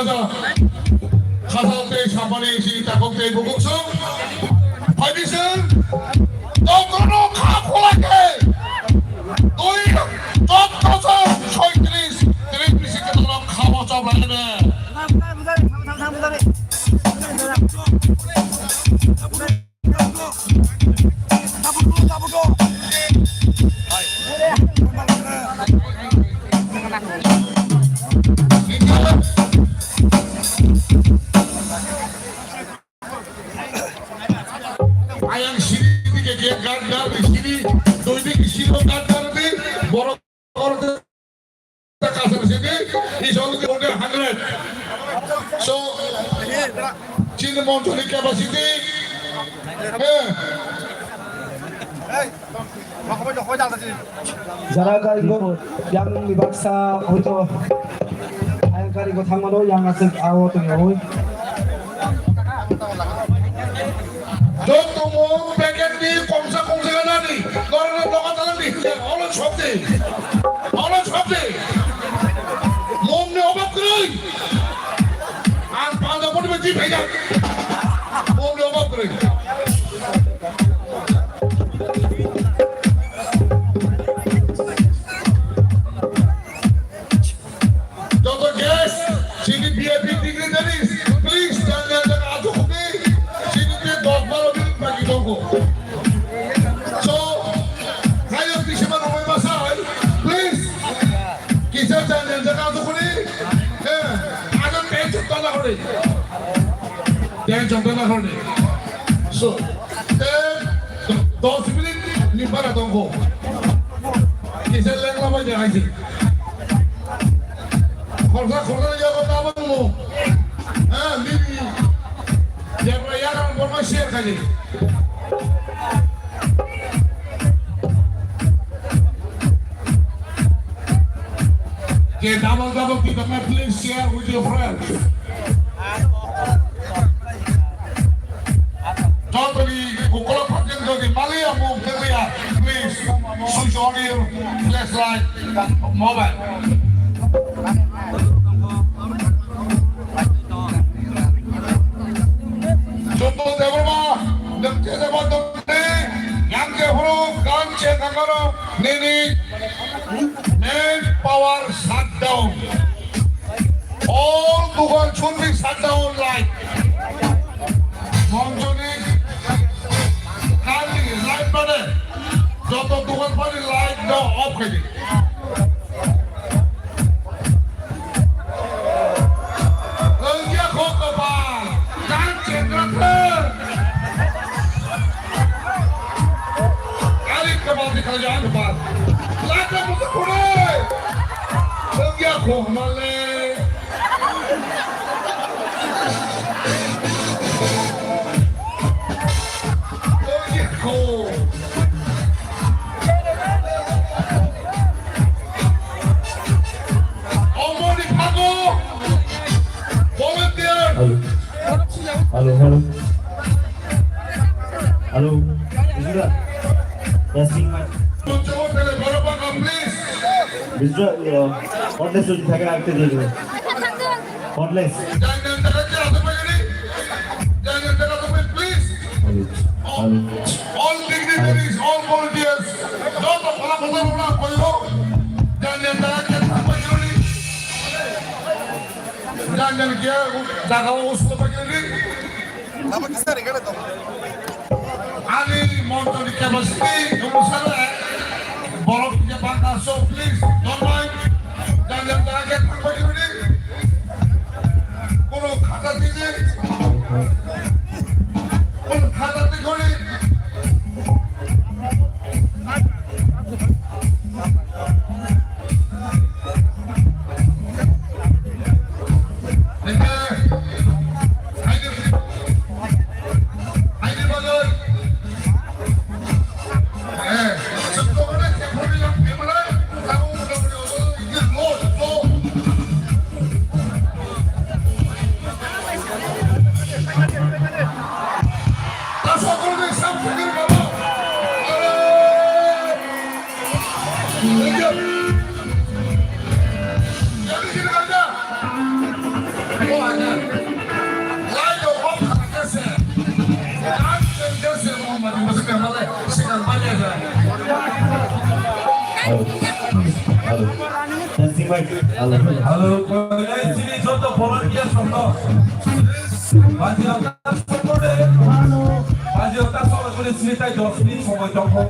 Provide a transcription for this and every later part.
가사한테 자판에 시다공대 보국성 파이비슨 너그로 가고하게 너희 떴어서 저희들이 드림피시켜서 가보자 말이네 ayang sini ke gandar di sini doi dik sino gandar di boro boro ta kasar sini is only 100 so sini montoni capacity যারা কারিগর yang dibaksa untuk ayang kaриgo thangmano yang asik awot ngoi যত মন packet দিয়ে কমসা গানি গরনের দোকানদারি অলস শব্দে মন নে অবাক করি আর পাঁচা পড়বে জি ভেজা মন নে অবাক করি যত গ্যাস সিডি বিএপি ডিগ্রি জানিস প্লিজ জানা আতো হবে সিডিতে 10-12 মিনিট বাকি থাকবো সো খাইও দিশে মানে ওই বাসায় প্লিজ কিসের জানেন জানা আতো করে হ্যাঁ আগে টেনশন না করে সো 10 মিনিট নিপারা থাকবো কিসের লেখা বাজে আইছে খরচা যাবো না বলবো হ্যাঁ দিদি ইয়ার বলবো শেয়ার খালি que double que também please share with your friends totally kukula pakindo di Malia mo kaya please switch on your flashlight mobile Joto devrma nakte devatte yanke horo ganche nagaro nini main power shutdown all dugan should be shut down like monjoni kali light bane joto dugan bane light no off kari Jangan lupa, like dan subscribe. Bagi aku malah. Bagi aku. Omong di pago. Volunteer. Halo. Sudah. Testing mic. Mr. Cordless যদি থাকে রাখতে দিয়ে দেবে Cordless all dignitaries all volunteers যত ফলাফল কইবো জানেন কি জায়গা উস্ত পাকিনি আমার কি স্যার এখানে তো আলি মন্টনি ক্যাপাসিটি অনুসারে বরফ থেকে বাঁকা সো প্লিজ ডোন্ট মাইন্ড জানেন তারা কে থাকবে কি কোনো খাতা দিলে কোন খাতাতে করে Halo, koinai sini joto volunteer sono. Baju atas sono deh. Baju atas sono kode sini tai dos ini somo jongko.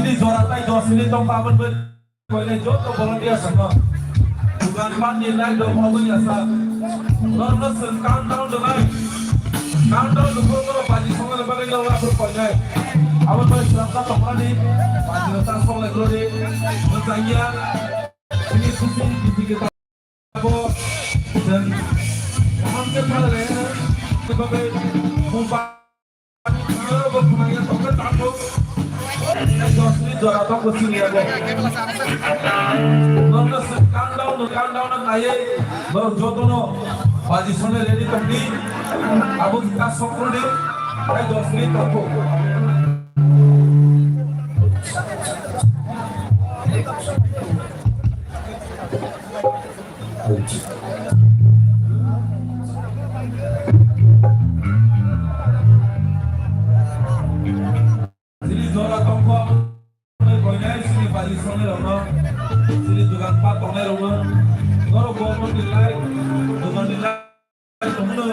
Sini zora tai dos ini tong paman ber. Koinai joto volunteer sono. Bukan pandi naik do mau ya sa. Normal sen countdown dengan. Countdown dulu kalau baju sono lebaran lo lapor koinai. Awal ber serangka topra nih. Baju atas sono lagi deh. Bertanya. Ini susu di kita dan hampir pada leher sebagai membantu berpengaruh tongkat tampuk ini juara tong kesini ya boh nonton countdown aye baru jodoh baji sone ready tongdi abu kita sokro deh aye 10 menit tampuk sini zora tongko koinai sini baju sone lono sini dugaan pat tongnya lono ngoro bomo nilai dugaan nilai tongno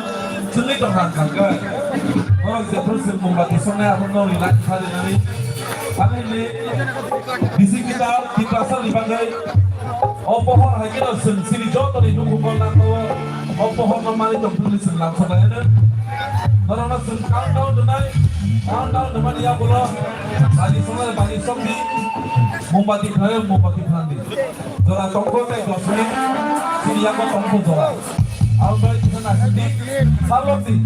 seni tonghan kangga ngoro terus membagi sone aku ngoro nilai hari nari kami ini bisi kita di pasar dipakai opohon hakilo sini joto di nunggu kolam tuh opohon normali tongpun di sebelah sana ada karena sen countdown dengan dia bola bagi semua bagi sombi mumpati kaya mumpati khandi zora tongko tai dosme sini yang tongko zora albai kisana sini saloti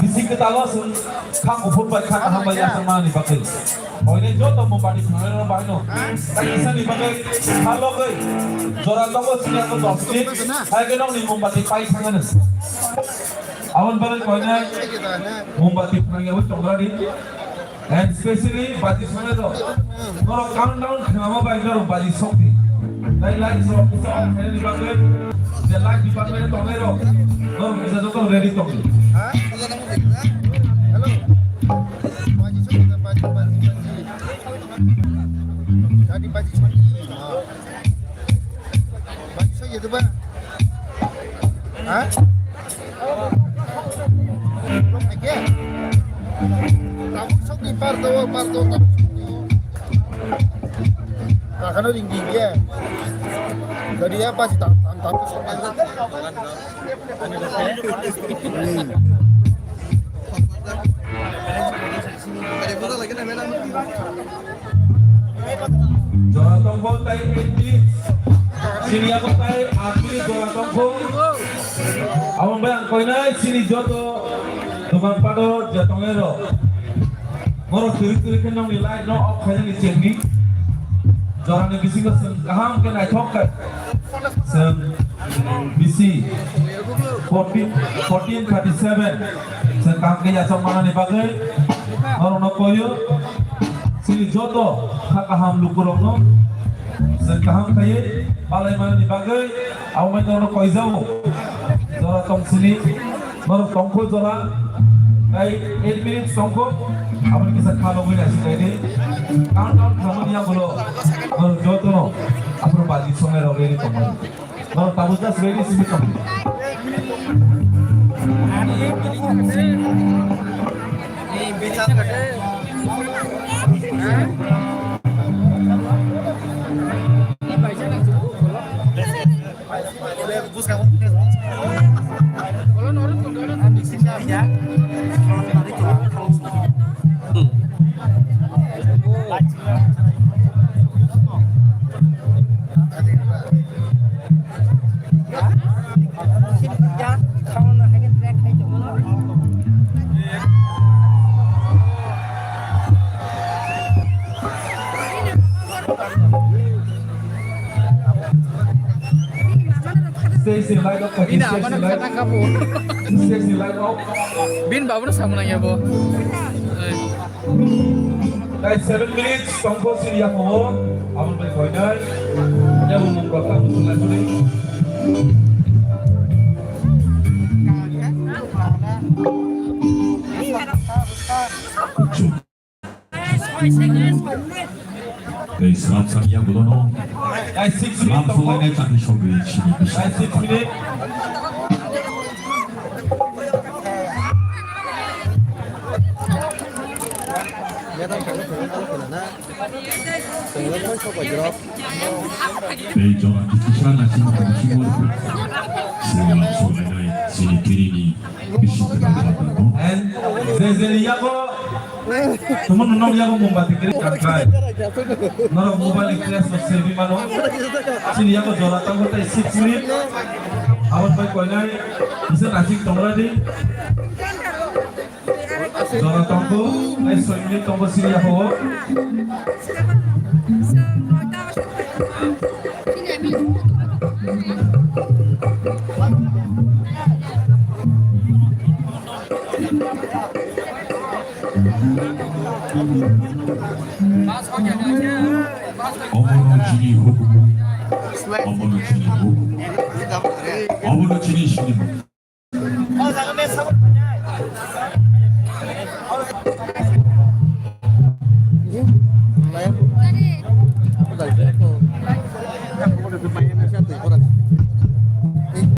bisi kita lo sen kang upun bai kang hamba ya sama ni pakai oh ini joto mumpati khandi no bai no tai kisah ni pakai halo gai zora tongko sini yang dosme hai ke dong ni mumpati pai sangan awan balik koinai mumpati khandi awan tongra di and especially baji sone do ngoro countdown khama bai ngoro baji sokti dai like so hele di bagai de like di bagai tongero ngoro bisa joto ready tongki halo baji sokti baji jadi baji sokti baji sokti itu ba ha again kamu sok di parto kamu karena tinggi dia jadi apa sih tanpa sok Zora tongko tai ini sini aku tai asli zora tongko awan bayang koinai sini joto tukang pado jatongero ngoro turi kan nong nilai no op kaya ni cenggi zora ni bisi ko sen kaham kan ai thok ka sen bisi 1437 sen kaham ke jasam mana ni bagai ngoro no koyo sini joto kaham lukurong no sen kaham kaya balai mana ni bagai awan ngoro koi jauh zora tong sini ngoro tongko zora kai 8 minutes tongko आपण किसा खालो गई ऐसी कहते countdown खामनिया बोलो और जो तो नो अपन बाजी सोने रो रेडी कम और ताबुजा रेडी सिमी कम ये बेचा कटे ये पैसा ना बोले बुस का बोलो नोरन तो नोरन हम mixing ya Station light up lagi. Station light up. Bin bawa sama nanya bo. Guys, 7 minutes. Tongko sini yang mau. Amun balik koinai. Yang mau memperoleh musuh lagi. 네, 스랍상이야 물론 Guys, 6 minutes tongko. 스랍송의 짝이 속에 진입이 Guys, 6 minutes. 네, 정확히 시간하신 방식으로 스랍송의 진입들이니 비시들을 받고 And Zezeli yago. Teman nong yago mombati kiri kangkai. Noro mobile ikhlas no sevi mano. Sini yago jora tango tai 6 minutes. Awan pai koinai. Bisa nasik tongla di. Jora tango. Ai 6 minutes tango sini yago. 어머노진이 호구 어머노진이 호구 어머노진이 신임 Aku dari Apple. Aku udah bermain Indonesia tuh,